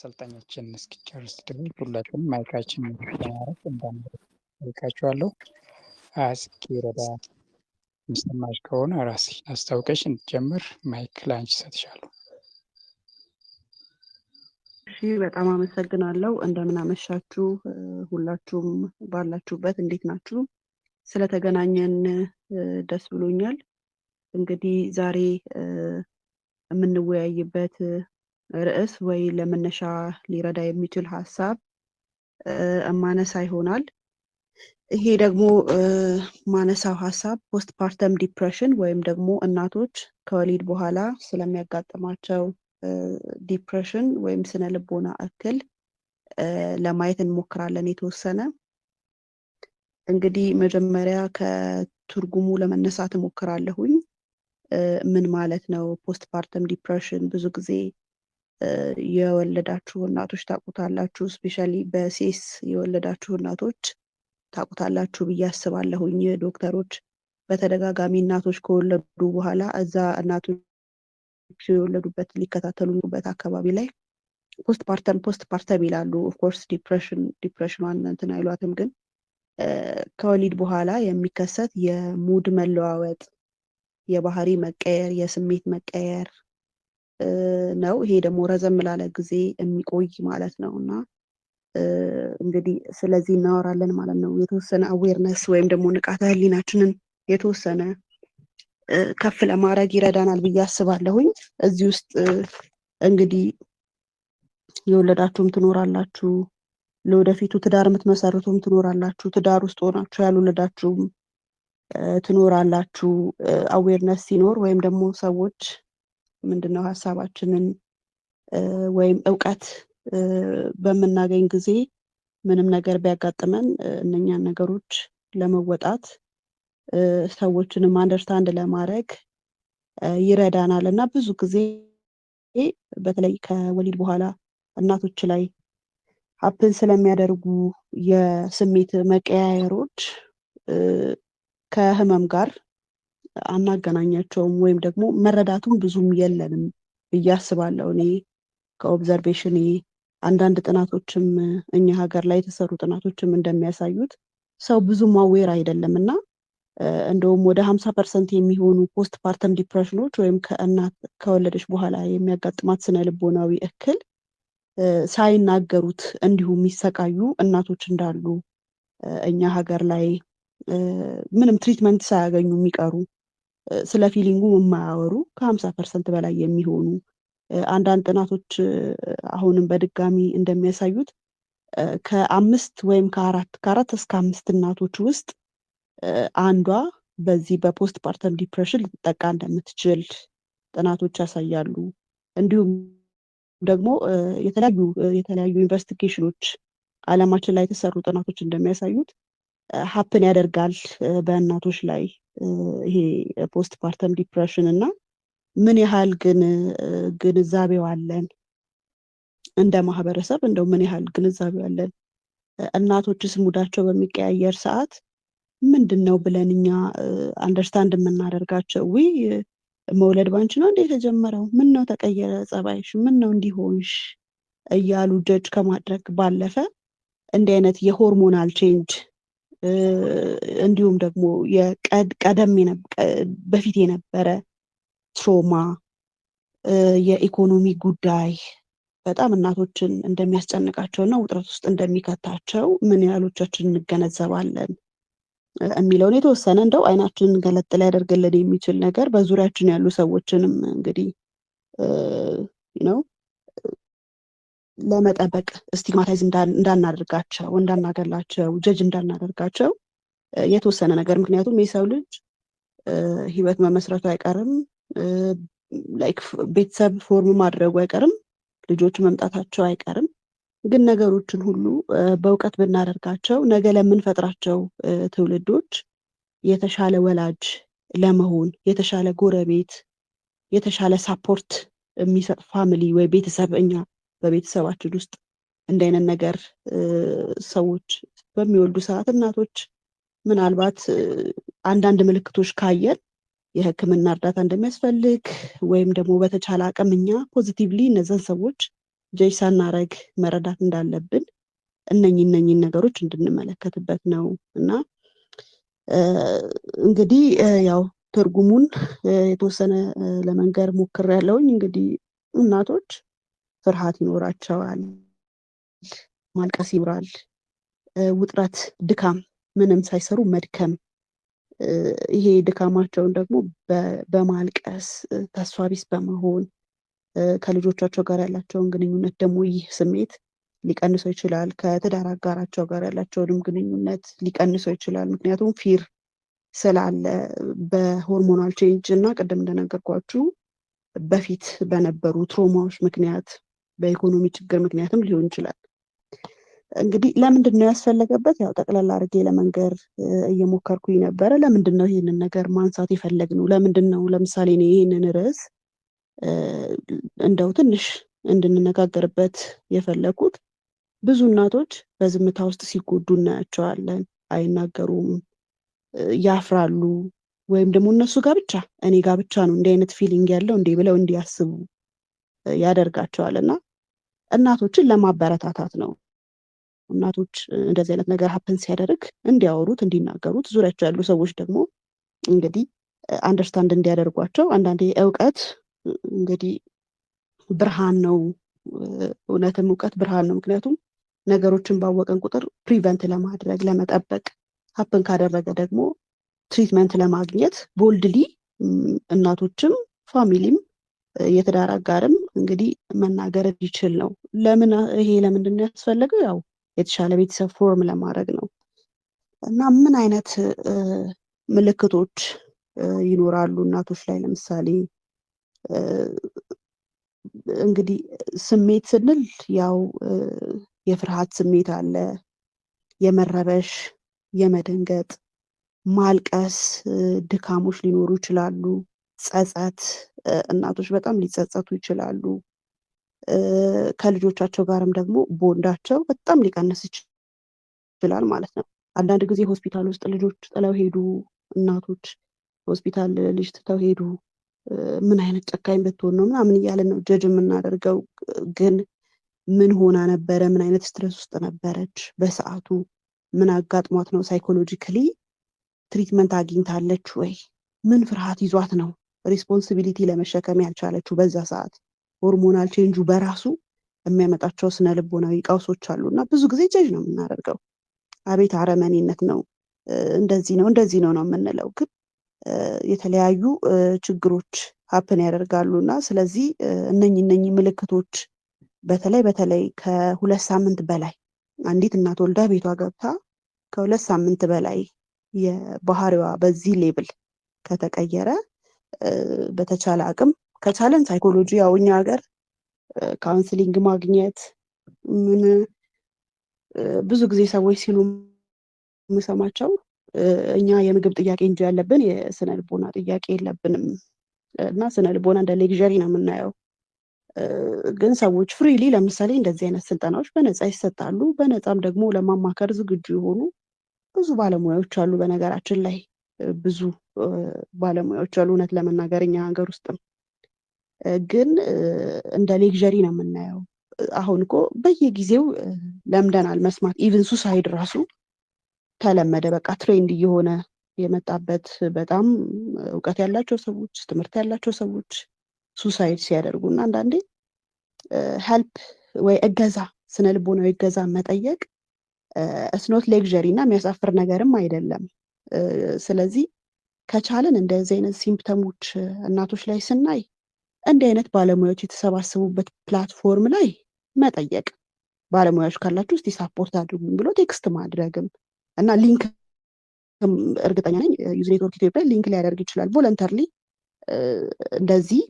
አሰልጣኛችን እስኪጨርስ ድረስ ሁላችንም ማይካችንን ለማድረግ ጠይቃችኋለሁ። እስኪረዳ የሚሰማሽ ከሆነ ራስሽን አስታውቀሽ እንድትጀምር ማይክ ላንቺ እሰጥሻለሁ። እሺ፣ በጣም አመሰግናለሁ። እንደምን አመሻችሁ ሁላችሁም ባላችሁበት፣ እንዴት ናችሁ? ስለተገናኘን ደስ ብሎኛል። እንግዲህ ዛሬ የምንወያይበት ርዕስ ወይ ለመነሻ ሊረዳ የሚችል ሀሳብ ማነሳ ይሆናል። ይሄ ደግሞ ማነሳው ሀሳብ ፖስት ፓርተም ዲፕሬሽን ወይም ደግሞ እናቶች ከወሊድ በኋላ ስለሚያጋጥማቸው ዲፕሬሽን ወይም ስነ ልቦና እክል ለማየት እንሞክራለን። የተወሰነ እንግዲህ መጀመሪያ ከትርጉሙ ለመነሳት እሞክራለሁኝ። ምን ማለት ነው ፖስት ፓርተም ዲፕሬሽን? ብዙ ጊዜ የወለዳችሁ እናቶች ታውቁታላችሁ። ስፔሻሊ በሴስ የወለዳችሁ እናቶች ታውቁታላችሁ ብዬ አስባለሁኝ። ዶክተሮች በተደጋጋሚ እናቶች ከወለዱ በኋላ እዛ እናቶች የወለዱበት ሊከታተሉበት አካባቢ ላይ ፖስት ፓርተም ይላሉ። ኦፍኮርስ ዲፕሬሽኗን እንትን አይሏትም፣ ግን ከወሊድ በኋላ የሚከሰት የሙድ መለዋወጥ፣ የባህሪ መቀየር፣ የስሜት መቀየር ነው። ይሄ ደግሞ ረዘም ላለ ጊዜ የሚቆይ ማለት ነው እና እንግዲህ ስለዚህ እናወራለን ማለት ነው። የተወሰነ አዌርነስ ወይም ደግሞ ንቃተ ህሊናችንን የተወሰነ ከፍ ለማድረግ ይረዳናል ብዬ አስባለሁኝ። እዚህ ውስጥ እንግዲህ የወለዳችሁም ትኖራላችሁ፣ ለወደፊቱ ትዳር የምትመሰርቱም ትኖራላችሁ፣ ትዳር ውስጥ ሆናችሁ ያልወለዳችሁም ትኖራላችሁ። አዌርነስ ሲኖር ወይም ደግሞ ሰዎች ምንድነው ሀሳባችንን ወይም እውቀት በምናገኝ ጊዜ ምንም ነገር ቢያጋጥመን እነኛን ነገሮች ለመወጣት ሰዎችንም አንደርስታንድ ለማድረግ ይረዳናል እና ብዙ ጊዜ በተለይ ከወሊድ በኋላ እናቶች ላይ ሀፕን ስለሚያደርጉ የስሜት መቀያየሮች ከህመም ጋር አናገናኛቸውም ወይም ደግሞ መረዳቱም ብዙም የለንም ብዬ አስባለሁ። እኔ ከኦብዘርቬሽን አንዳንድ ጥናቶችም እኛ ሀገር ላይ የተሰሩ ጥናቶችም እንደሚያሳዩት ሰው ብዙም አዌር አይደለም እና እንደውም ወደ 50% የሚሆኑ ፖስት ፓርተም ዲፕሬሽኖች ወይም ከእናት ከወለደች በኋላ የሚያጋጥማት ስነ ልቦናዊ እክል ሳይናገሩት እንዲሁ የሚሰቃዩ እናቶች እንዳሉ እኛ ሀገር ላይ ምንም ትሪትመንት ሳያገኙ የሚቀሩ ስለ ፊሊንጉ የማያወሩ ከ50% በላይ የሚሆኑ አንዳንድ ጥናቶች አሁንም በድጋሚ እንደሚያሳዩት ከአምስት ወይም ከአራት እስከ 5 እናቶች ውስጥ አንዷ በዚህ በፖስት ፓርተም ዲፕሬሽን ልትጠቃ እንደምትችል ጥናቶች ያሳያሉ። እንዲሁም ደግሞ የተለያዩ ኢንቨስቲጌሽኖች ዓለማችን ላይ የተሰሩ ጥናቶች እንደሚያሳዩት ሀፕን ያደርጋል በእናቶች ላይ ይሄ ፖስት ፓርተም ዲፕሬሽን እና ምን ያህል ግን ግንዛቤው አለን እንደ ማህበረሰብ፣ እንደው ምን ያህል ግንዛቤው አለን? እናቶችስ ሙዳቸው በሚቀያየር ሰዓት ምንድነው ብለን እኛ አንደርስታንድ የምናደርጋቸው? መውለድ ባንቺ ነው እንዴ የተጀመረው? ምን ነው ተቀየረ ጸባይሽ? ምን ነው እንዲሆንሽ እያሉ ጀጅ ከማድረግ ባለፈ እንዲህ አይነት የሆርሞናል ቼንጅ እንዲሁም ደግሞ ቀደም በፊት የነበረ ትሮማ፣ የኢኮኖሚ ጉዳይ በጣም እናቶችን እንደሚያስጨንቃቸው እና ውጥረት ውስጥ እንደሚከታቸው ምን ያህሎቻችን እንገነዘባለን የሚለውን የተወሰነ እንደው አይናችንን ገለጥ ሊያደርግልን የሚችል ነገር በዙሪያችን ያሉ ሰዎችንም እንግዲህ ነው ለመጠበቅ ስቲግማታይዝ እንዳናደርጋቸው፣ እንዳናገላቸው፣ ጀጅ እንዳናደርጋቸው የተወሰነ ነገር። ምክንያቱም የሰው ልጅ ህይወት መመስረቱ አይቀርም፣ ላይክ ቤተሰብ ፎርም ማድረጉ አይቀርም፣ ልጆች መምጣታቸው አይቀርም። ግን ነገሮችን ሁሉ በእውቀት ብናደርጋቸው ነገ ለምንፈጥራቸው ትውልዶች የተሻለ ወላጅ ለመሆን የተሻለ ጎረቤት፣ የተሻለ ሳፖርት የሚሰጥ ፋሚሊ ወይ ቤተሰብ እኛ በቤተሰባችን ውስጥ እንዲህ አይነት ነገር ሰዎች በሚወልዱ ሰዓት እናቶች ምናልባት አንዳንድ ምልክቶች ካየን የሕክምና እርዳታ እንደሚያስፈልግ ወይም ደግሞ በተቻለ አቅም እኛ ፖዚቲቭሊ እነዛን ሰዎች ጀጅ ሳናረግ መረዳት እንዳለብን እነኚህ ነገሮች እንድንመለከትበት ነው። እና እንግዲህ ያው ትርጉሙን የተወሰነ ለመንገር ሞክሬያለሁኝ። እንግዲህ እናቶች ፍርሃት ይኖራቸዋል፣ ማልቀስ ይኖራል፣ ውጥረት፣ ድካም፣ ምንም ሳይሰሩ መድከም። ይሄ ድካማቸውን ደግሞ በማልቀስ ተስፋ ቢስ በመሆን ከልጆቻቸው ጋር ያላቸውን ግንኙነት ደግሞ ይህ ስሜት ሊቀንሰው ይችላል። ከትዳር አጋራቸው ጋር ያላቸውንም ግንኙነት ሊቀንሰው ይችላል። ምክንያቱም ፊር ስላለ በሆርሞናል ቼንጅ እና ቅድም እንደነገርኳችሁ በፊት በነበሩ ትሮማዎች ምክንያት በኢኮኖሚ ችግር ምክንያትም ሊሆን ይችላል። እንግዲህ ለምንድን ነው ያስፈለገበት? ያው ጠቅላላ አድርጌ ለመንገር እየሞከርኩኝ ነበረ። ለምንድን ነው ይህንን ነገር ማንሳት የፈለግነው? ለምንድን ነው ለምሳሌ እኔ ይህንን ርዕስ እንደው ትንሽ እንድንነጋገርበት የፈለኩት ብዙ እናቶች በዝምታ ውስጥ ሲጎዱ እናያቸዋለን። አይናገሩም፣ ያፍራሉ፣ ወይም ደግሞ እነሱ ጋር ብቻ እኔ ጋር ብቻ ነው እንዲህ አይነት ፊሊንግ ያለው እንዲህ ብለው እንዲያስቡ ያደርጋቸዋል። እና እናቶችን ለማበረታታት ነው። እናቶች እንደዚህ አይነት ነገር ሀፕን ሲያደርግ እንዲያወሩት፣ እንዲናገሩት፣ ዙሪያቸው ያሉ ሰዎች ደግሞ እንግዲህ አንደርስታንድ እንዲያደርጓቸው። አንዳንዴ እውቀት እንግዲህ ብርሃን ነው። እውነትም እውቀት ብርሃን ነው። ምክንያቱም ነገሮችን ባወቀን ቁጥር ፕሪቨንት ለማድረግ ለመጠበቅ፣ ሀፕን ካደረገ ደግሞ ትሪትመንት ለማግኘት ቦልድሊ እናቶችም ፋሚሊም የትዳር አጋርም እንግዲህ መናገር እንዲችል ነው። ለምንድን ነው ያስፈለገው? ያው የተሻለ ቤተሰብ ፎርም ለማድረግ ነው። እና ምን አይነት ምልክቶች ይኖራሉ እናቶች ላይ? ለምሳሌ እንግዲህ ስሜት ስንል ያው የፍርሃት ስሜት አለ፣ የመረበሽ፣ የመደንገጥ፣ ማልቀስ፣ ድካሞች ሊኖሩ ይችላሉ። ጸጸት፣ እናቶች በጣም ሊጸጸቱ ይችላሉ። ከልጆቻቸው ጋርም ደግሞ ቦንዳቸው በጣም ሊቀንስ ይችላል ማለት ነው። አንዳንድ ጊዜ ሆስፒታል ውስጥ ልጆች ጥለው ሄዱ እናቶች፣ ሆስፒታል ልጅ ትተው ሄዱ፣ ምን አይነት ጨካኝ ብትሆን ነው ምናምን እያለን ነው ጀጅ የምናደርገው። ግን ምን ሆና ነበረ? ምን አይነት ስትረስ ውስጥ ነበረች? በሰዓቱ ምን አጋጥሟት ነው? ሳይኮሎጂካሊ ትሪትመንት አግኝታለች ወይ? ምን ፍርሃት ይዟት ነው ሪስፖንሲቢሊቲ ለመሸከም ያልቻለችው? በዛ ሰዓት ሆርሞናል ቼንጁ በራሱ የሚያመጣቸው ስነ ልቦናዊ ቀውሶች አሉ እና ብዙ ጊዜ ጀጅ ነው የምናደርገው። አቤት አረመኔነት ነው፣ እንደዚህ ነው የምንለው። ግን የተለያዩ ችግሮች ሀፕን ያደርጋሉ እና ስለዚህ እነኚህ ምልክቶች በተለይ ከ2 ሳምንት በላይ አንዲት እናት ወልዳ ቤቷ ገብታ ከ2 ሳምንት በላይ የባህሪዋ በዚህ ሌብል ከተቀየረ በተቻለ አቅም ከቻለን ሳይኮሎጂ ያው እኛ ሀገር ካውንስሊንግ ማግኘት ብዙ ጊዜ ሰዎች ሲሉ የምሰማቸው እኛ የምግብ ጥያቄ እንጂ ያለብን የስነ ልቦና ጥያቄ የለብንም እና ስነ ልቦና እንደ ሌግዠሪ ነው የምናየው። ግን ሰዎች ፍሪሊ ለምሳሌ እንደዚህ አይነት ስልጠናዎች በነፃ ይሰጣሉ። በነፃም ደግሞ ለማማከር ዝግጁ የሆኑ ብዙ ባለሙያዎች አሉ። በነገራችን ላይ ብዙ ባለሙያዎች አሉ እውነት ለመናገር እኛ ሀገር ውስጥም። ግን እንደ ሌግዠሪ ነው የምናየው። አሁን እኮ በየጊዜው ለምደናል መስማት። ኢቭን ሱሳይድ ራሱ ተለመደ። በቃ ትሬንድ እየሆነ የመጣበት በጣም እውቀት ያላቸው ሰዎች፣ ትምህርት ያላቸው ሰዎች ሱሳይድ ሲያደርጉ እና አንዳንዴ ሄልፕ ወይ እገዛ፣ ስነ ልቦናዊ እገዛ መጠየቅ እስኖት ሌግዠሪ እና የሚያሳፍር ነገርም አይደለም። ስለዚህ ከቻለን እንደዚህ አይነት ሲምፕተሞች እናቶች ላይ ስናይ እንዲህ አይነት ባለሙያዎች የተሰባሰቡበት ፕላትፎርም ላይ መጠየቅ፣ ባለሙያዎች ካላችሁ እስቲ ሳፖርት አድርጉኝ ብሎ ቴክስት ማድረግም እና ሊንክ እርግጠኛ ነኝ ዩዝ ኔትወርክ ኢትዮጵያ ሊንክ ሊያደርግ ይችላል። ቮለንተርሊ እንደዚህ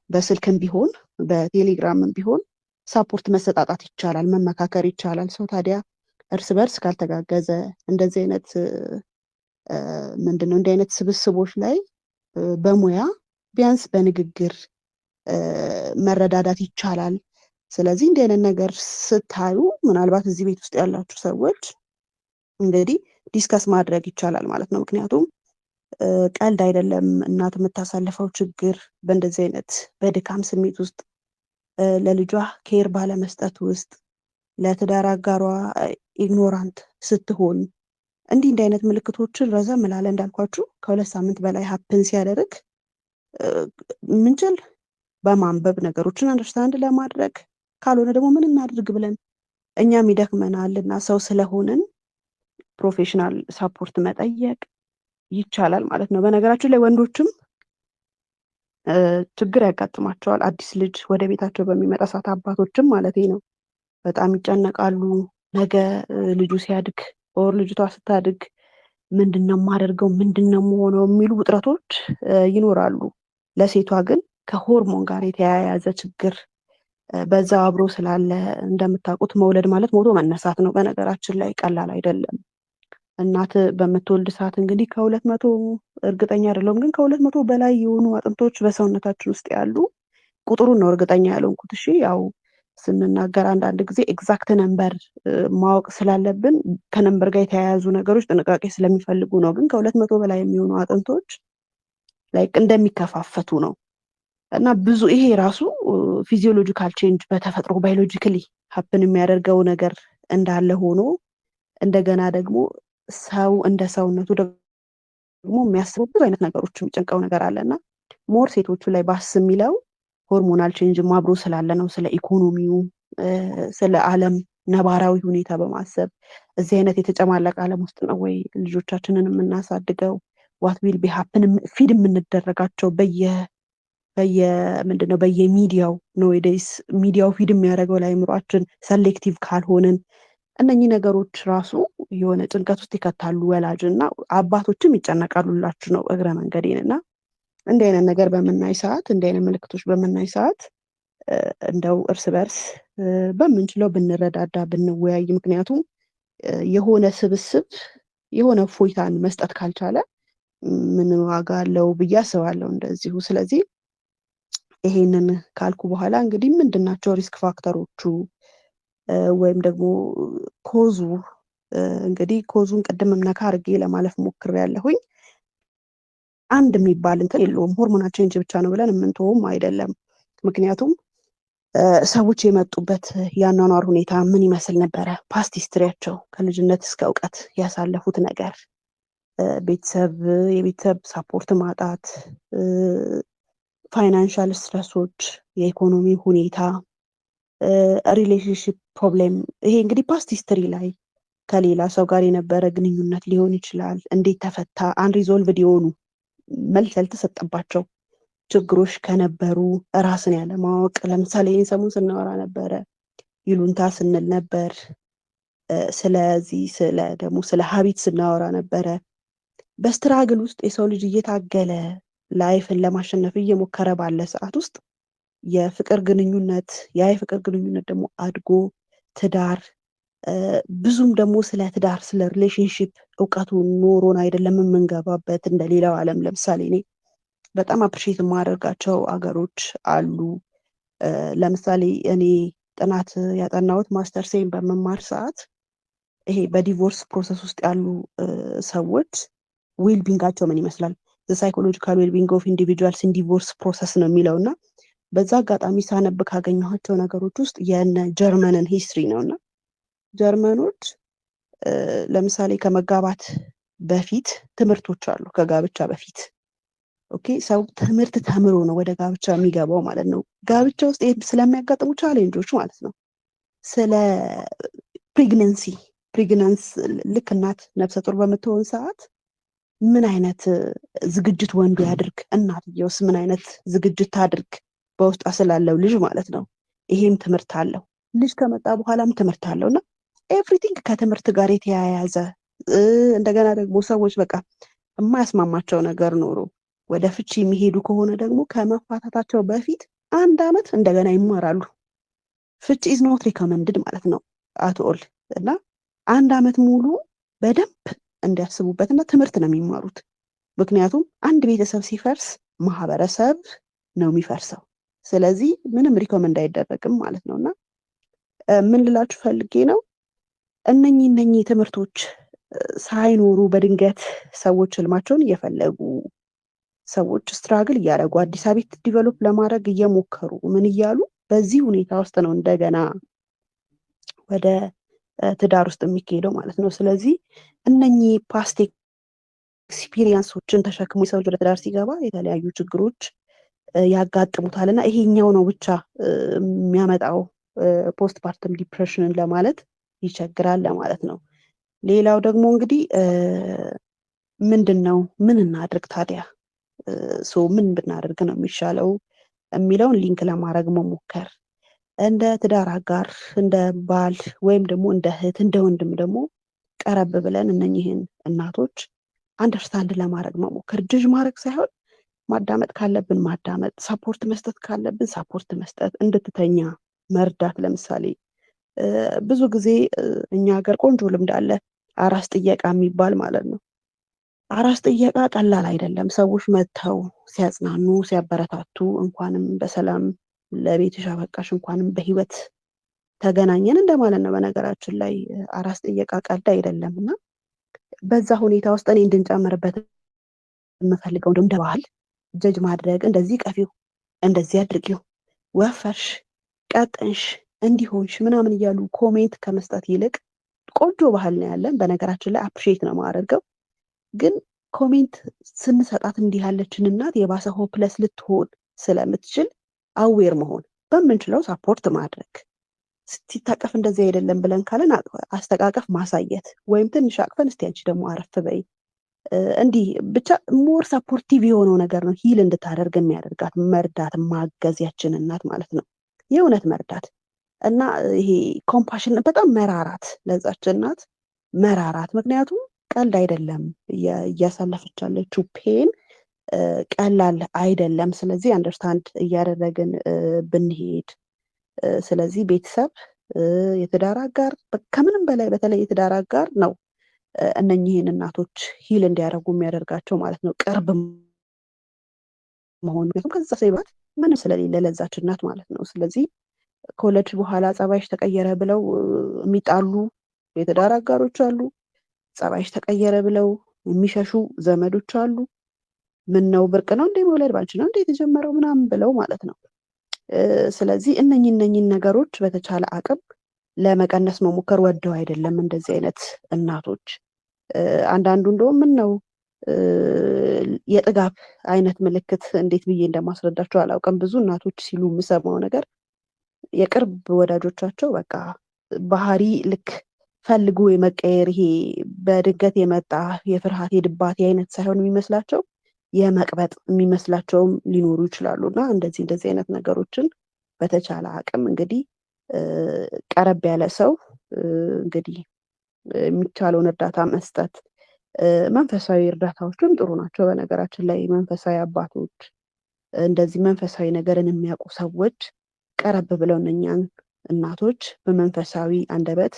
በስልክም ቢሆን በቴሌግራምም ቢሆን ሳፖርት መሰጣጣት ይቻላል፣ መመካከር ይቻላል። ሰው ታዲያ እርስ በርስ ካልተጋገዘ እንደዚህ አይነት እንዲህ አይነት ስብስቦች ላይ በሙያ ቢያንስ በንግግር መረዳዳት ይቻላል። ስለዚህ እንዲህ አይነት ነገር ስታዩ ምናልባት እዚህ ቤት ውስጥ ያላችሁ ሰዎች እንግዲህ ዲስከስ ማድረግ ይቻላል ማለት ነው። ምክንያቱም ቀልድ አይደለም እናት የምታሳልፈው ችግር። በእንደዚህ አይነት በድካም ስሜት ውስጥ ለልጇ ኬር ባለመስጠት ውስጥ ለትዳር አጋሯ ኢግኖራንት ስትሆን እንዲህ አይነት ምልክቶችን ረዘም ላለ እንዳልኳችሁ ከ2 ሳምንት በላይ ሀፕን ሲያደርግ ምንችል በማንበብ ነገሮችን አንደርስታንድ ለማድረግ ካልሆነ ደግሞ ምን እናድርግ ብለን እኛም ይደክመናል እና ሰው ስለሆንን ፕሮፌሽናል ሳፖርት መጠየቅ ይቻላል ማለት ነው። በነገራችን ላይ ወንዶችም ችግር ያጋጥማቸዋል። አዲስ ልጅ ወደ ቤታቸው በሚመጣ ሰዓት አባቶችም ማለት ነው በጣም ይጨነቃሉ። ነገ ልጁ ሲያድግ ኦር ልጅቷ ስታድግ ምንድነው የማደርገው ምንድነው የምሆነው የሚሉ ውጥረቶች ይኖራሉ። ለሴቷ ግን ከሆርሞን ጋር የተያያዘ ችግር በዛው አብሮ ስላለ እንደምታውቁት መውለድ ማለት ሞቶ መነሳት ነው። በነገራችን ላይ ቀላል አይደለም። እናት በምትወልድ ሰዓት እንግዲህ ከ200 እርግጠኛ አይደለሁም ግን ከ200 በላይ የሆኑ አጥንቶች በሰውነታችን ውስጥ ያሉ ቁጥሩን ነው እርግጠኛ ያልሆንኩት። እሺ ያው ስንናገር አንዳንድ ጊዜ ኤግዛክት ነምበር ማወቅ ስላለብን ከነምበር ጋር የተያያዙ ነገሮች ጥንቃቄ ስለሚፈልጉ ነው። ግን ከ200 በላይ የሚሆኑ አጥንቶች ላይክ እንደሚከፋፈቱ ነው እና ብዙ ይሄ ራሱ ፊዚዮሎጂካል ቼንጅ በተፈጥሮ ባዮሎጂካሊ ሀፕን የሚያደርገው ነገር እንዳለ ሆኖ እንደገና ደግሞ ሰው እንደ ሰውነቱ ደግሞ የሚያስበው ብዙ አይነት ነገሮች የሚጨንቀው ነገር አለና ሞር ሴቶቹ ላይ ባስ የሚለው ሆርሞናል ቼንጅ አብሮ ስላለ ነው። ስለ ኢኮኖሚው ስለ ዓለም ነባራዊ ሁኔታ በማሰብ እዚህ አይነት የተጨማለቀ ዓለም ውስጥ ነው ወይ ልጆቻችንን የምናሳድገው? ዋት ዊል ቢ ሀፕን ፊድ የምንደረጋቸው ምንድነው በየሚዲያው ነው ወይስ ሚዲያው ፊድ የሚያደርገው ለአእምሯችን ሰሌክቲቭ ካልሆንን እነኚህ ነገሮች ራሱ የሆነ ጭንቀት ውስጥ ይከታሉ ወላጅ እና አባቶችም ይጨነቃሉላችሁ ነው እግረ መንገዴን። እና እንዲህ አይነት ነገር በምናይ ሰዓት እንዲህ አይነት ምልክቶች በምናይ ሰዓት እንደው እርስ በርስ በምንችለው ብንረዳዳ ብንወያይ፣ ምክንያቱም የሆነ ስብስብ የሆነ ፎይታን መስጠት ካልቻለ ምን ዋጋ አለው ብዬ አስባለሁ እንደዚሁ። ስለዚህ ይሄንን ካልኩ በኋላ እንግዲህ ምንድናቸው ሪስክ ፋክተሮቹ ወይም ደግሞ ኮዙ? እንግዲህ ኮዙን ቅድም ነካ አድርጌ ለማለፍ ሞክሬያለሁኝ። አንድ የሚባል እንትን የለውም። ሆርሞናል ቼንጅ ብቻ ነው ብለን የምንተውም አይደለም። ምክንያቱም ሰዎች የመጡበት የአኗኗር ሁኔታ ምን ይመስል ነበረ፣ ፓስት ሂስትሪያቸው ከልጅነት እስከ እውቀት ያሳለፉት ነገር፣ የቤተሰብ ሳፖርት ማጣት፣ ፋይናንሻል ስትረሶች፣ የኢኮኖሚ ሁኔታ፣ ሪሌሽንሽፕ ፕሮብሌም። ይሄ እንግዲህ ፓስት ሂስትሪ ላይ ከሌላ ሰው ጋር የነበረ ግንኙነት ሊሆን ይችላል። እንዴት ተፈታ፣ አንሪዞልቭድ የሆኑ መልስ ያልተሰጠባቸው ችግሮች ከነበሩ፣ ራስን ያለማወቅ። ለምሳሌ ይህን ሰሞን ስናወራ ነበረ፣ ይሉንታ ስንል ነበር። ስለዚህ ደግሞ ስለ ሀቢት ስናወራ ነበረ። በስትራግል ውስጥ የሰው ልጅ እየታገለ ላይፍን ለማሸነፍ እየሞከረ ባለ ሰዓት ውስጥ የፍቅር ግንኙነት የፍቅር ግንኙነት ደግሞ አድጎ ትዳር፣ ብዙም ደግሞ ስለ ትዳር ስለ ሪሌሽንሽፕ እውቀቱ ኖሮን አይደለም የምንገባበት እንደሌላው ዓለም። ለምሳሌ እኔ በጣም አፕሪሼት የማደርጋቸው አገሮች አሉ። ለምሳሌ እኔ ጥናት ያጠናሁት ማስተርሴን በመማር ሰዓት ይሄ በዲቮርስ ፕሮሰስ ውስጥ ያሉ ሰዎች ዌልቢንጋቸው ምን ይመስላል፣ ሳይኮሎጂካል ዌልቢንግ ኦፍ ኢንዲቪጁዋልስ ኢን ዲቮርስ ፕሮሰስ ነው የሚለው እና በዛ አጋጣሚ ሳነብ ካገኘኋቸው ነገሮች ውስጥ የነ ጀርመንን ሂስትሪ ነው እና ጀርመኖች ለምሳሌ ከመጋባት በፊት ትምህርቶች አሉ። ከጋብቻ በፊት ኦኬ፣ ሰው ትምህርት ተምሮ ነው ወደ ጋብቻ የሚገባው ማለት ነው። ጋብቻ ውስጥ ስለሚያጋጥሙ ቻሌንጆች ማለት ነው። ስለ ፕሬግናንስ ልክ እናት ነፍሰ ጡር በምትሆን ሰዓት ምን አይነት ዝግጅት ወንዱ ያድርግ፣ እናትየውስ ምን አይነት ዝግጅት ታድርግ በውስጧ ስላለው ልጅ ማለት ነው። ይሄም ትምህርት አለው። ልጅ ከመጣ በኋላም ትምህርት አለው እና ኤቭሪቲንግ ከትምህርት ጋር የተያያዘ እንደገና ደግሞ ሰዎች በቃ የማያስማማቸው ነገር ኖሮ ወደ ፍቺ የሚሄዱ ከሆነ ደግሞ ከመፋታታቸው በፊት 1 ዓመት እንደገና ይማራሉ። ፍቺ ኢዝ ኖት ሪኮመንድድ ማለት ነው አትኦል እና 1 ዓመት ሙሉ በደንብ እንዲያስቡበትና ትምህርት ነው የሚማሩት። ምክንያቱም አንድ ቤተሰብ ሲፈርስ ማህበረሰብ ነው የሚፈርሰው። ስለዚህ ምንም ሪኮመንድ አይደረግም ማለት ነውና ምን ልላችሁ ፈልጌ ነው፣ እነኚህ ትምህርቶች ሳይኖሩ በድንገት ሰዎች ህልማቸውን እየፈለጉ ሰዎች ስትራግል እያደረጉ አዲስ አበባ ዲቨሎፕ ለማድረግ እየሞከሩ ምን እያሉ በዚህ ሁኔታ ውስጥ ነው እንደገና ወደ ትዳር ውስጥ የሚካሄደው ማለት ነው። ስለዚህ እነኚህ ፓስት ኤክስፒሪየንሶችን ተሸክሞ የሰው ልጅ ወደ ትዳር ሲገባ የተለያዩ ችግሮች ያጋጥሙታል እና ይሄኛው ነው ብቻ የሚያመጣው ፖስት ፓርተም ዲፕሬሽንን ለማለት ይቸግራል ለማለት ነው። ሌላው ደግሞ እንግዲህ ምንድን ነው ምን እናድርግ ታዲያ ምን ብናደርግ ነው የሚሻለው የሚለውን ሊንክ ለማድረግ መሞከር፣ እንደ ትዳር አጋር፣ እንደ ባል ወይም ደግሞ እንደ እህት፣ እንደ ወንድም ደግሞ ቀረብ ብለን እነኚህን እናቶች አንደርስታንድ ለማድረግ መሞከር፣ ጅጅ ማድረግ ሳይሆን ማዳመጥ ካለብን ማዳመጥ፣ ሳፖርት መስጠት ካለብን ሳፖርት መስጠት፣ እንድትተኛ መርዳት። ለምሳሌ ብዙ ጊዜ እኛ ሀገር ቆንጆ ልምድ አለ፣ አራስ ጥየቃ የሚባል ማለት ነው። አራስ ጥየቃ ቀላል አይደለም። ሰዎች መጥተው ሲያጽናኑ ሲያበረታቱ፣ እንኳንም በሰላም ለቤትሽ አበቃሽ፣ እንኳንም በህይወት ተገናኘን እንደማለት ነው። በነገራችን ላይ አራስ ጥየቃ ቀልድ አይደለም እና በዛ ሁኔታ ውስጥ እኔ እንድንጨምርበት የምፈልገው እንደ ባህል ጀጅ ማድረግ፣ እንደዚህ ቀፊው፣ እንደዚህ አድርጊው፣ ወፈርሽ፣ ቀጠንሽ፣ እንዲሆንሽ ምናምን እያሉ ኮሜንት ከመስጠት ይልቅ ቆንጆ ባህል ነው ያለን። በነገራችን ላይ አፕሪሼት ነው የማደርገው። ግን ኮሜንት ስንሰጣት እንዲህ ያለችን እናት የባሰ ሆፕለስ ልትሆን ስለምትችል አዌር መሆን፣ በምንችለው ሳፖርት ማድረግ፣ ሲታቀፍ እንደዚህ አይደለም ብለን ካለን አስተቃቀፍ ማሳየት፣ ወይም ትንሽ አቅፈን እስቲ አንቺ ደግሞ አረፍ በይ፣ እንዲህ ብቻ ሞር ሳፖርቲቭ የሆነው ነገር ነው ሂል እንድታደርግ የሚያደርጋት። መርዳት፣ ማገዝ ያችን እናት ማለት ነው፣ የእውነት መርዳት እና ይሄ ኮምፓሽን በጣም መራራት፣ ለዛች እናት መራራት። ምክንያቱም ቀልድ አይደለም እያሳለፈች ያለችው ፔን ቀላል አይደለም። ስለዚህ አንደርስታንድ እያደረግን ብንሄድ፣ ስለዚህ ቤተሰብ፣ የትዳር አጋር፣ ከምንም በላይ በተለይ የትዳር አጋር ነው እነኚህን እናቶች ሂል እንዲያደርጉ የሚያደርጋቸው ማለት ነው። ቅርብ መሆን፣ ምክንያቱም ከዛ ሰይባት ምንም ስለሌለ ለዛች እናት ማለት ነው። ስለዚህ ከወለድሽ በኋላ ጸባይሽ ተቀየረ ብለው የሚጣሉ የትዳር አጋሮች አሉ። ጸባይሽ ተቀየረ ብለው የሚሸሹ ዘመዶች አሉ። ምን ነው ብርቅ ነው እንዴ መውለድ ባንቺ ነው እንዴ የተጀመረው ምናምን ብለው ማለት ነው። ስለዚህ እነኚህን ነገሮች በተቻለ አቅም ለመቀነስ መሞከር፣ ወደው አይደለም እንደዚህ አይነት እናቶች። አንዳንዱ እንደውም ምን ነው የጥጋብ አይነት ምልክት እንዴት ብዬ እንደማስረዳቸው አላውቅም። ብዙ እናቶች ሲሉ የምሰማው ነገር የቅርብ ወዳጆቻቸው በቃ ባህሪ ልክ ፈልጎ የመቀየር ይሄ በድንገት የመጣ የፍርሃት የድባቴ አይነት ሳይሆን የሚመስላቸው የመቅበጥ የሚመስላቸውም ሊኖሩ ይችላሉ። እና እንደዚህ አይነት ነገሮችን በተቻለ አቅም እንግዲህ ቀረብ ያለ ሰው እንግዲህ የሚቻለውን እርዳታ መስጠት። መንፈሳዊ እርዳታዎችም ጥሩ ናቸው። በነገራችን ላይ መንፈሳዊ አባቶች፣ እንደዚህ መንፈሳዊ ነገርን የሚያውቁ ሰዎች ቀረብ ብለው እነኛን እናቶች በመንፈሳዊ አንደበት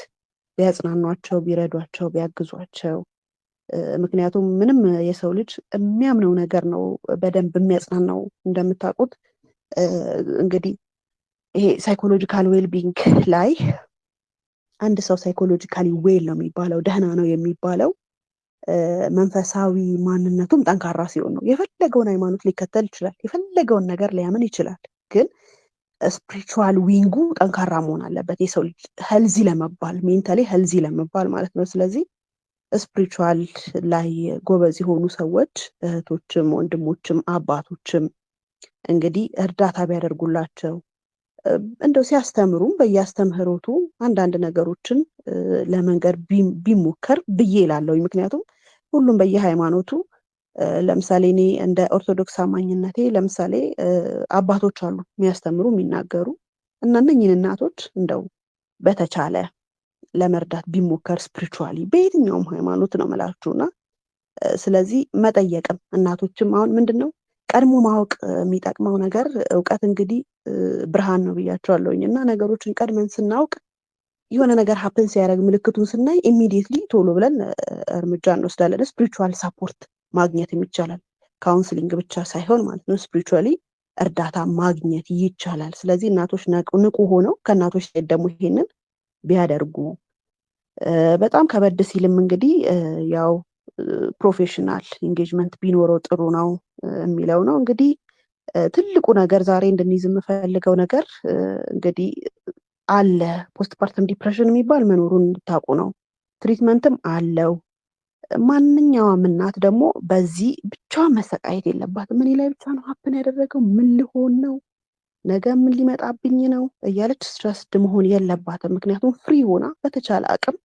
ቢያጽናኗቸው፣ ቢረዷቸው፣ ቢያግዟቸው። ምክንያቱም ምንም የሰው ልጅ የሚያምነው ነገር ነው በደንብ የሚያጽናናው። እንደምታውቁት እንግዲህ ይሄ ሳይኮሎጂካል ዌልቢንግ ላይ አንድ ሰው ሳይኮሎጂካሊ ዌል ነው የሚባለው፣ ደህና ነው የሚባለው መንፈሳዊ ማንነቱም ጠንካራ ሲሆን ነው። የፈለገውን ሃይማኖት ሊከተል ይችላል፣ የፈለገውን ነገር ሊያምን ይችላል። ግን ስፒሪቹዋል ዊንጉ ጠንካራ መሆን አለበት የሰው ልጅ ሄልዚ ለመባል፣ ሜንታሊ ሄልዚ ለመባል ማለት ነው። ስለዚህ ስፒሪቹዋል ላይ ጎበዝ የሆኑ ሰዎች እህቶችም፣ ወንድሞችም፣ አባቶችም እንግዲህ እርዳታ ቢያደርጉላቸው፣ እንደው ሲያስተምሩም በየአስተምህሮቱ አንዳንድ ነገሮችን ለመንገር ቢሞከር ብዬ እላለሁ። ምክንያቱም ሁሉም በየሃይማኖቱ ለምሳሌ እኔ እንደ ኦርቶዶክስ አማኝነቴ ለምሳሌ አባቶች አሉ የሚያስተምሩ የሚናገሩ እና እነኝህን እናቶች እንደው በተቻለ ለመርዳት ቢሞከር ስፒሪቹዋሊ በየትኛውም ሃይማኖት ነው የምላችሁና ስለዚህ መጠየቅም እናቶችም አሁን ምንድን ነው ቀድሞ ማወቅ የሚጠቅመው ነገር እውቀት እንግዲህ ብርሃን ነው ብያቸዋለሁኝ። እና ነገሮችን ቀድመን ስናውቅ የሆነ ነገር ሀፕን ሲያደርግ ምልክቱን ስናይ ኢሚዲየትሊ ቶሎ ብለን እርምጃ እንወስዳለን። ስፒሪቹዋል ሳፖርት ማግኘትም ይቻላል። ካውንስሊንግ ብቻ ሳይሆን ማለት ነው፣ ስፒሪቹዋሊ እርዳታ ማግኘት ይቻላል። ስለዚህ እናቶች ንቁ ሆነው ከእናቶች ሳይድ ደግሞ ይሄንን ቢያደርጉ፣ በጣም ከበድ ሲልም እንግዲህ ያው ፕሮፌሽናል ኢንጌጅመንት ቢኖረው ጥሩ ነው የሚለው ነው። እንግዲህ ትልቁ ነገር ዛሬ እንድንይዝ የምፈልገው ነገር እንግዲህ አለ ፖስትፓርተም ዲፕሬሽን የሚባል መኖሩን እንድታውቁ ነው። ትሪትመንትም አለው። ማንኛውም እናት ደግሞ በዚህ ብቻዋን መሰቃየት የለባትም። እኔ ላይ ብቻ ነው ሀፕን ያደረገው፣ ምን ልሆን ነው፣ ነገ ምን ሊመጣብኝ ነው እያለች ስትረስድ መሆን የለባትም። ምክንያቱም ፍሪ ሆና በተቻለ አቅም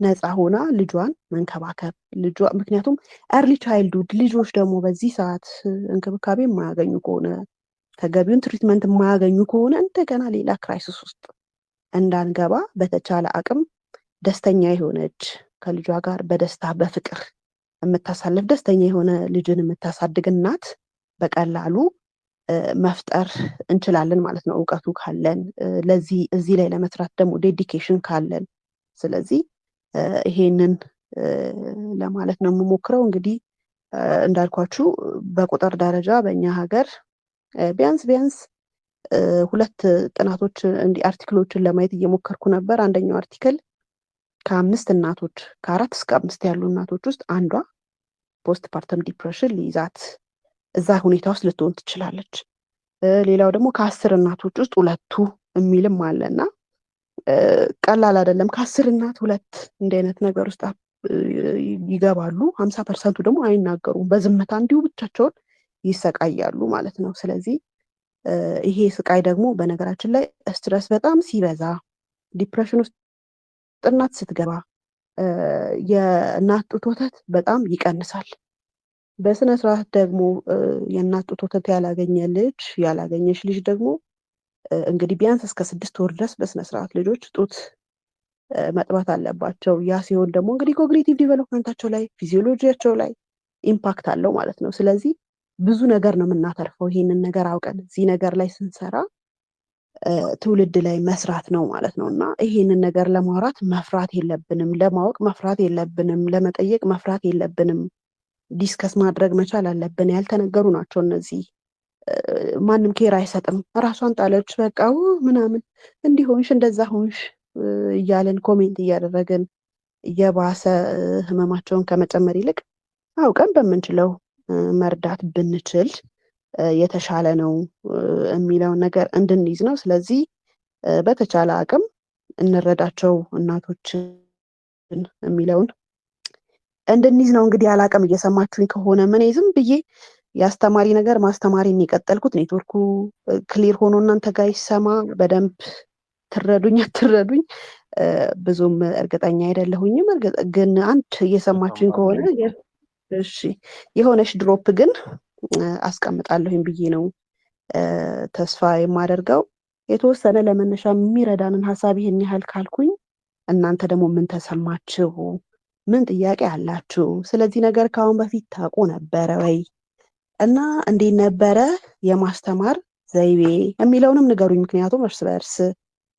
ነፃ ሆና ልጇን መንከባከብ ምክንያቱም ኤርሊ ቻይልድሁድ ልጆች ደግሞ በዚህ ሰዓት እንክብካቤ የማያገኙ ከሆነ ተገቢውን ትሪትመንት የማያገኙ ከሆነ እንደገና ሌላ ክራይሲስ ውስጥ እንዳንገባ በተቻለ አቅም ደስተኛ የሆነች ከልጇ ጋር በደስታ በፍቅር የምታሳልፍ ደስተኛ የሆነ ልጅን የምታሳድግ እናት በቀላሉ መፍጠር እንችላለን ማለት ነው፣ እውቀቱ ካለን እዚህ ላይ ለመስራት ደግሞ ዴዲኬሽን ካለን። ስለዚህ ይሄንን ለማለት ነው የምሞክረው። እንግዲህ እንዳልኳችሁ በቁጥር ደረጃ በእኛ ሀገር ቢያንስ 2 ጥናቶች እንዲህ አርቲክሎችን ለማየት እየሞከርኩ ነበር። አንደኛው አርቲክል ከ4 እስከ 5 ያሉ እናቶች ውስጥ አንዷ ፖስት ፓርተም ዲፕሬሽን ሊይዛት እዛ ሁኔታ ውስጥ ልትሆን ትችላለች። ሌላው ደግሞ ከ10 እናቶች ውስጥ 2 የሚልም አለና ቀላል አይደለም። ከ10 እናት 2 እንዲህ አይነት ነገር ውስጥ ይገባሉ። 50% ደግሞ አይናገሩም፣ በዝምታ እንዲሁ ብቻቸውን ይሰቃያሉ ማለት ነው። ስለዚህ ይሄ ስቃይ ደግሞ በነገራችን ላይ ስትረስ በጣም ሲበዛ ዲፕሬሽን ውስጥ እናት ስትገባ የእናት ጡት ወተት በጣም ይቀንሳል። በስነ ስርዓት ደግሞ የእናት ጡት ወተት ያላገኘች ልጅ ደግሞ እንግዲህ ቢያንስ እስከ 6 ወር ድረስ በስነ ስርዓት ልጆች ጡት መጥባት አለባቸው። ያ ሲሆን ደግሞ እንግዲህ ኮግኒቲቭ ዲቨሎፕመንታቸው ላይ ፊዚዮሎጂያቸው ላይ ኢምፓክት አለው ማለት ነው። ስለዚህ ብዙ ነገር ነው የምናተርፈው ይሄንን ነገር አውቀን እዚህ ነገር ላይ ስንሰራ ትውልድ ላይ መስራት ነው ማለት ነው። እና ይሄንን ነገር ለማውራት መፍራት የለብንም፣ ለማወቅ መፍራት የለብንም፣ ለመጠየቅ መፍራት የለብንም። ዲስከስ ማድረግ መቻል አለብን። ያልተነገሩ ናቸው እነዚህ። ማንም ኬር አይሰጥም። ራሷን ጣለች በቃ ምናምን እንዲሆንሽ እንደዛ ሆንሽ እያለን ኮሜንት እያደረግን እየባሰ ህመማቸውን ከመጨመር ይልቅ አውቀን በምንችለው መርዳት ብንችል የተሻለ ነው የሚለውን ነገር እንድንይዝ ነው። ስለዚህ በተቻለ አቅም እንረዳቸው እናቶችን የሚለውን እንድንይዝ ነው። እንግዲህ አላቅም እየሰማችሁኝ ከሆነ ምን ዝም ብዬ የአስተማሪ ነገር ማስተማሪን የቀጠልኩት ኔትወርኩ ክሊር ሆኖ እናንተ ጋር ይሰማ በደንብ ትረዱኝ አትረዱኝ ብዙም እርግጠኛ አይደለሁኝም። ግን አንድ እየሰማችሁኝ ከሆነ እሺ የሆነች ድሮፕ ግን አስቀምጣለሁኝ ብዬ ነው ተስፋ የማደርገው። የተወሰነ ለመነሻ የሚረዳንን ሀሳብ ይሄን ያህል ካልኩኝ እናንተ ደግሞ ምን ተሰማችሁ? ምን ጥያቄ አላችሁ? ስለዚህ ነገር ከአሁን በፊት ታውቁ ነበረ ወይ እና እንዴት ነበረ የማስተማር ዘይቤ የሚለውንም ንገሩኝ። ምክንያቱም እርስ በእርስ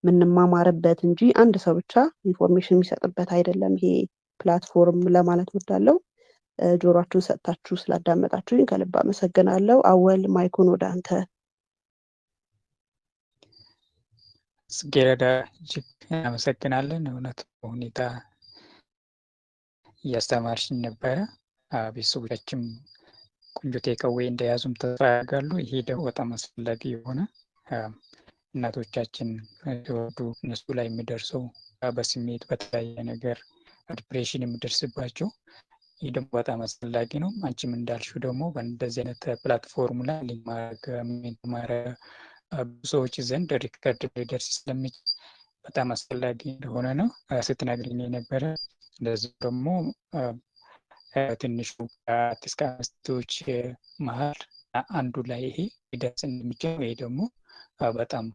የምንማማርበት እንጂ አንድ ሰው ብቻ ኢንፎርሜሽን የሚሰጥበት አይደለም ይሄ ፕላትፎርም ለማለት ወዳለው። ጆሮአችሁን ሰጥታችሁ ስላዳመጣችሁኝ ከልብ አመሰግናለሁ። አወል ማይኩን ወደ አንተ። ጽጌረዳ እጅግ እናመሰግናለን። እውነት ሁኔታ እያስተማርሽን ነበረ። ቤተሰቦቻችን ቆንጆ ቴክአዌይ እንደያዙም ተስፋ ያደርጋሉ። ይሄ ደግሞ በጣም አስፈላጊ የሆነ እናቶቻችን ሲወልዱ እነሱ ላይ የሚደርሰው በስሜት በተለያየ ነገር ዲፕሬሽን የሚደርስባቸው ይህ ደግሞ በጣም አስፈላጊ ነው። አንቺም እንዳልሽው ደግሞ በእንደዚህ አይነት ፕላትፎርም ላይ ሊማረ ብዙ ሰዎች ዘንድ ሪከርድ ሊደርስ ስለሚችል በጣም አስፈላጊ እንደሆነ ነው ስትነግሪኝ የነበረ። እንደዚህ ደግሞ ትንሹ ከ4 እስከ 5 መሀል አንዱ ላይ ይሄ ሊደርስ እንደሚችል ይሄ ደግሞ በጣም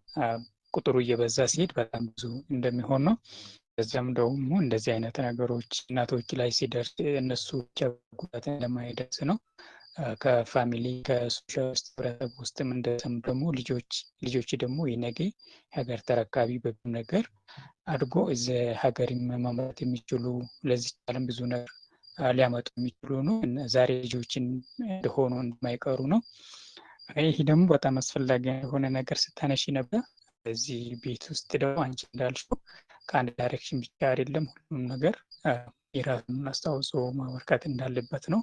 ቁጥሩ እየበዛ ሲሄድ በጣም ብዙ እንደሚሆን ነው። በዚያም ደግሞ እንደዚህ አይነት ነገሮች እናቶች ላይ ሲደርስ እነሱ ጉዳት ለማይደርስ ነው። ከፋሚሊ ከሶሻል ህብረተሰብ ውስጥም እንደሰሙ ደግሞ ልጆች ደግሞ የነገ ሀገር ተረካቢ በብዙ ነገር አድጎ እዚህ ሀገር መምራት የሚችሉ ለዚህ ዓለም ብዙ ነገር ሊያመጡ የሚችሉ ነው። ዛሬ ልጆችን እንደሆኑ እንደማይቀሩ ነው። ይህ ደግሞ በጣም አስፈላጊ የሆነ ነገር ስታነሺ ነበር። በዚህ ቤት ውስጥ ደግሞ አንቺ እንዳልሽው ከአንድ ዳይሬክሽን ብቻ አይደለም ሁሉም ነገር የራሱን አስተዋጽኦ ማበርከት እንዳለበት ነው።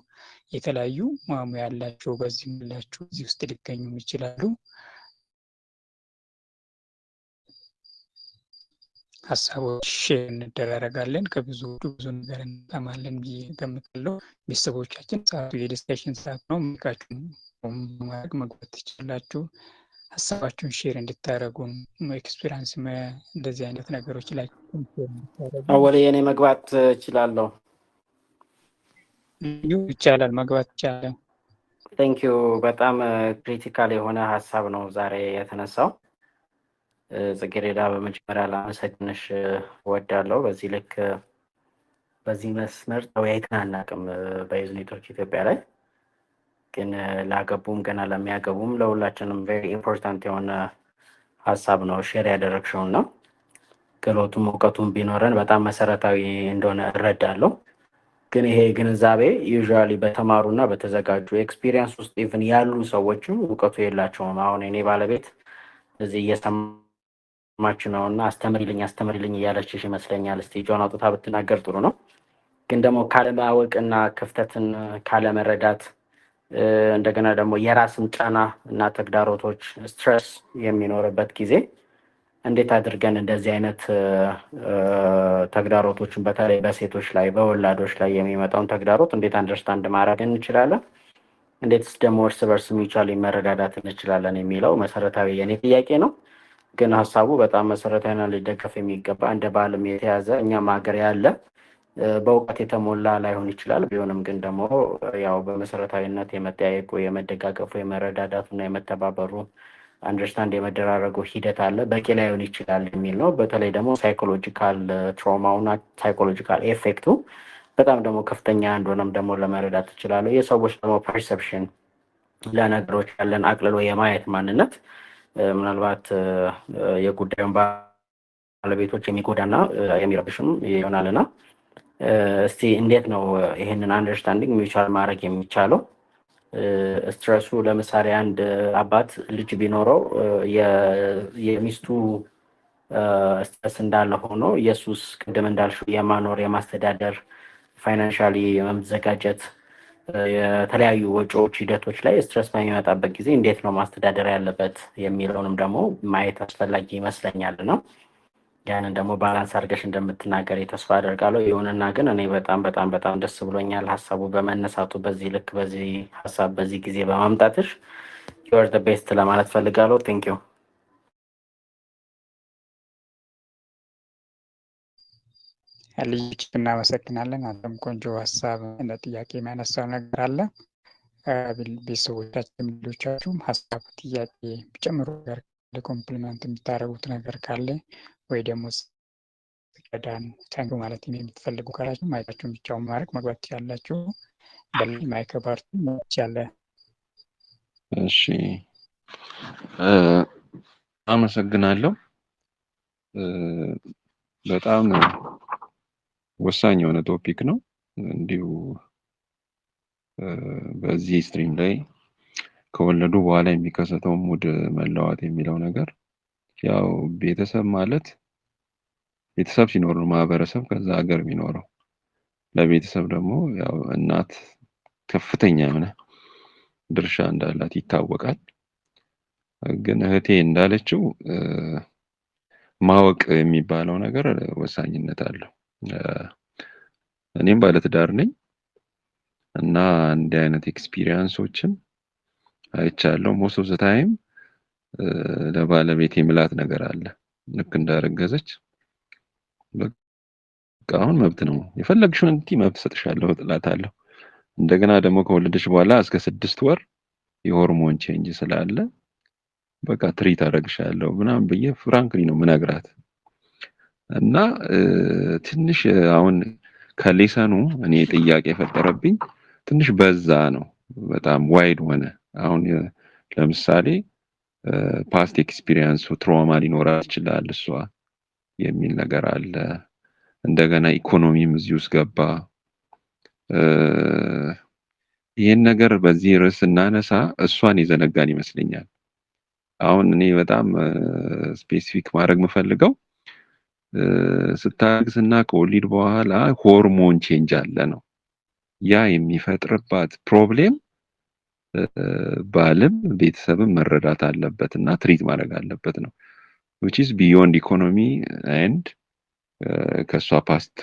የተለያዩ ሙያ ያላቸው በዚህ ያላቸው እዚህ ውስጥ ሊገኙ ይችላሉ። ሀሳቦች ሼር እንደራረጋለን። ከብዙ ነገር እንጠማለን ብዬ እገምታለሁ። ቤተሰቦቻችን ሰዓቱ የዲስከሽን ሰዓት ነው። ሚቃችሁን ማድረግ መግባት ትችላላችሁ። ሀሳባችሁን ሼር እንድታደረጉን ኤክስፔሪንስ እንደዚህ አይነት ነገሮች ላይ አወለ የኔ መግባት እችላለሁ? ይቻላል፣ መግባት ይቻላል። ቴንክ ዩ። በጣም ክሪቲካል የሆነ ሀሳብ ነው ዛሬ የተነሳው። ጽጌረዳ በመጀመሪያ ላመሰግንሽ እወዳለሁ። በዚህ ልክ በዚህ መስመር ተወያይተን አናውቅም በዩዝ ኔትወርክ ኢትዮጵያ ላይ። ግን ላገቡም ገና ለሚያገቡም ለሁላችንም ቬሪ ኢምፖርታንት የሆነ ሀሳብ ነው ሼር ያደረግሽውን ነው። ክህሎቱም እውቀቱም ቢኖረን በጣም መሰረታዊ እንደሆነ እረዳለሁ። ግን ይሄ ግንዛቤ ዩዥዋሊ በተማሩና በተዘጋጁ ኤክስፒሪየንስ ውስጥ ኢቭን ያሉ ሰዎችም እውቀቱ የላቸውም። አሁን እኔ ባለቤት እዚህ እየሰማች ነው እና አስተምሪልኝ እያለችሽ ይመስለኛል። እስቲ እጇን አውጥታ ብትናገር ጥሩ ነው። ግን ደግሞ ካለማወቅና ክፍተትን ካለመረዳት እንደገና ደግሞ የራስን ጫና እና ተግዳሮቶች ስትረስ የሚኖርበት ጊዜ እንዴት አድርገን እንደዚህ አይነት ተግዳሮቶችን በተለይ በሴቶች ላይ በወላዶች ላይ የሚመጣውን ተግዳሮት እንዴት አንደርስታንድ ማድረግ እንችላለን፣ እንዴትስ ደግሞ እርስ በርስ ሚቻል መረዳዳት እንችላለን የሚለው መሰረታዊ የኔ ጥያቄ ነው። ግን ሀሳቡ በጣም መሰረታዊና ሊደገፍ የሚገባ እንደ ባህልም የተያዘ እኛም ሀገር ያለ በእውቀት የተሞላ ላይሆን ይችላል። ቢሆንም ግን ደግሞ ያው በመሰረታዊነት የመጠያየቁ የመደጋገፉ የመረዳዳቱና የመተባበሩ አንደርስታንድ የመደራረጉ ሂደት አለ። በቂ ላይሆን ይችላል የሚል ነው። በተለይ ደግሞ ሳይኮሎጂካል ትራውማውና ሳይኮሎጂካል ኤፌክቱ በጣም ደግሞ ከፍተኛ እንደሆነም ደግሞ ለመረዳት ትችላለሁ። የሰዎች ደግሞ ፐርሰፕሽን ለነገሮች ያለን አቅልሎ የማየት ማንነት ምናልባት የጉዳዩን ባለቤቶች የሚጎዳና የሚረብሽም ይሆናልና እስቲ እንዴት ነው ይሄንን አንደርስታንዲንግ ሚቻል ማድረግ የሚቻለው? ስትረሱ ለምሳሌ አንድ አባት ልጅ ቢኖረው የሚስቱ ስትረስ እንዳለ ሆኖ ኢየሱስ ቅድም እንዳልሽው የማኖር የማስተዳደር ፋይናንሻሊ የመዘጋጀት የተለያዩ ወጪዎች ሂደቶች ላይ ስትረስ በሚመጣበት ጊዜ እንዴት ነው ማስተዳደር ያለበት የሚለውንም ደግሞ ማየት አስፈላጊ ይመስለኛል ነው። ያንን ደግሞ ባላንስ አድርገሽ እንደምትናገር ተስፋ አደርጋለሁ። ይሁንና ግን እኔ በጣም ደስ ብሎኛል ሀሳቡ በመነሳቱ በዚህ ልክ በዚህ ሀሳብ በዚህ ጊዜ በማምጣትሽ you are the best ለማለት ፈልጋለሁ። ቴንክ ዩ። ልጅ እናመሰግናለን። አንተም ቆንጆ ሀሳብ እንደ ጥያቄ የሚያነሳው ነገር አለ። ቤተሰቦቻችን ልጆቻችሁም ሀሳብ ጥያቄ ቢጨምሩ ነገር ኮምፕሊመንት የምታደርጉት ነገር ካለ ወይ ደግሞ ገዳን ታንኩ ማለት የምትፈልጉ ካላችሁ ማይካችሁን ብቻውን ማድረግ መግባት ትችላላችሁ። በላይ ማይከባርቱ ይቻለ። እሺ አመሰግናለሁ። በጣም ወሳኝ የሆነ ቶፒክ ነው። እንዲሁ በዚህ ስትሪም ላይ ከወለዱ በኋላ የሚከሰተው ሙድ መለዋወጥ የሚለው ነገር ያው ቤተሰብ ማለት ቤተሰብ ሲኖር ነው ማህበረሰብ ከዛ ሀገር የሚኖረው። ለቤተሰብ ደግሞ ያው እናት ከፍተኛ የሆነ ድርሻ እንዳላት ይታወቃል። ግን እህቴ እንዳለችው ማወቅ የሚባለው ነገር ወሳኝነት አለው። እኔም ባለትዳር ነኝ እና እንዲህ አይነት ኤክስፒሪየንሶችን አይቻለሁ። ሞስት ኦፍ ዘ ታይም ለባለቤቴ ምላት ነገር አለ። ልክ እንዳረገዘች በቃ አሁን መብት ነው የፈለግሽውን እንት መብት ሰጥሻለሁ እላታለሁ። እንደገና ደግሞ ከወለደች በኋላ እስከ 6 ወር የሆርሞን ቼንጅ ስላለ በቃ ትሪት አደርግሻለሁ ምናምን ብዬ ፍራንክሊ ነው ምነግራት እና ትንሽ አሁን ከሌሰኑ እኔ ጥያቄ የፈጠረብኝ ትንሽ በዛ ነው። በጣም ዋይድ ሆነ። አሁን ለምሳሌ ፓስት ኤክስፒሪየንሱ ትራውማ ሊኖራት ይችላል እሷ የሚል ነገር አለ። እንደገና ኢኮኖሚም እዚህ ውስጥ ገባ። ይሄን ነገር በዚህ ርዕስ እናነሳ እሷን ይዘነጋን ይመስለኛል። አሁን እኔ በጣም ስፔሲፊክ ማድረግ የምፈልገው ስታግዝና ከወሊድ በኋላ ሆርሞን ቼንጅ አለ ነው። ያ የሚፈጥርባት ፕሮብሌም ባልም ቤተሰብም መረዳት አለበት እና ትሪት ማድረግ አለበት ነው which is beyond economy and ከሷ ፓስት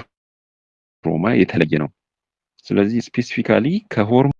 ትሮማ የተለየ ነው። ስለዚህ ስፔሲፊካሊ ከሆርሞን